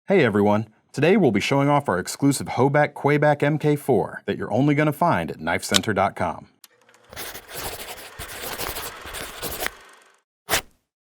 Hey everyone, today we'll be showing off our exclusive Hoback Kwaiback MK4 that you're only going to find at KnifeCenter.com.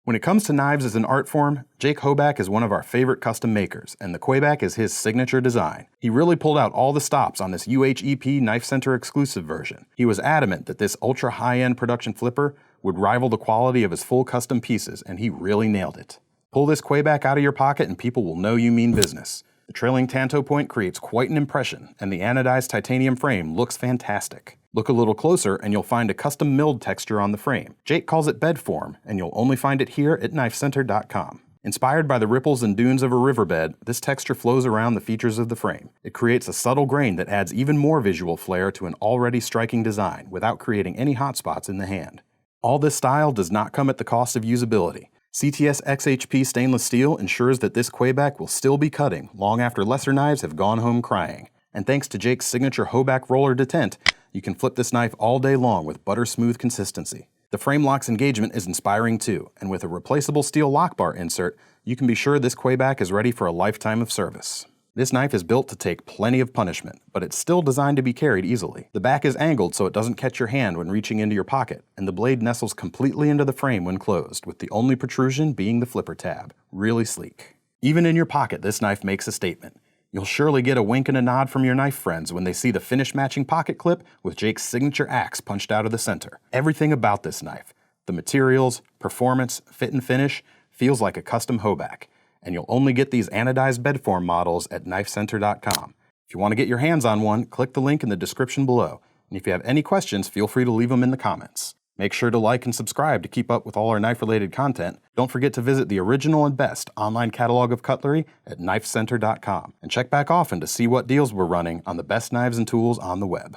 When it comes to knives as an art form, Jake Hoback is one of our favorite custom makers, and the Kwaiback is his signature design. He really pulled out all the stops on this UHEP KnifeCenter Exclusive version. He was adamant that this ultra high-end production flipper would rival the quality of his full custom pieces, and he really nailed it. Pull this Kwaiback out of your pocket and people will know you mean business. The trailing tanto point creates quite an impression, and the anodized titanium frame looks fantastic. Look a little closer and you'll find a custom milled texture on the frame. Jake calls it Bedform, and you'll only find it here at KnifeCenter.com. Inspired by the ripples and dunes of a riverbed, this texture flows around the features of the frame. It creates a subtle grain that adds even more visual flair to an already striking design without creating any hotspots in the hand. All this style does not come at the cost of usability. CTS-XHP stainless steel ensures that this Kwaiback will still be cutting long after lesser knives have gone home crying. And thanks to Jake's signature Hoback Roller Detent, you can flip this knife all day long with butter-smooth consistency. The frame lock's engagement is inspiring too, and with a replaceable steel lockbar insert, you can be sure this Kwaiback is ready for a lifetime of service. This knife is built to take plenty of punishment, but it's still designed to be carried easily. The back is angled so it doesn't catch your hand when reaching into your pocket, and the blade nestles completely into the frame when closed, with the only protrusion being the flipper tab. Really sleek. Even in your pocket, this knife makes a statement. You'll surely get a wink and a nod from your knife friends when they see the finish matching pocket clip with Jake's signature axe punched out of the center. Everything about this knife, the materials, performance, fit and finish, feels like a custom Hoback. And you'll only get these anodized Bedform models at KnifeCenter.com. If you want to get your hands on one, click the link in the description below. And if you have any questions, feel free to leave them in the comments. Make sure to like and subscribe to keep up with all our knife-related content. Don't forget to visit the original and best online catalog of cutlery at KnifeCenter.com. And check back often to see what deals we're running on the best knives and tools on the web.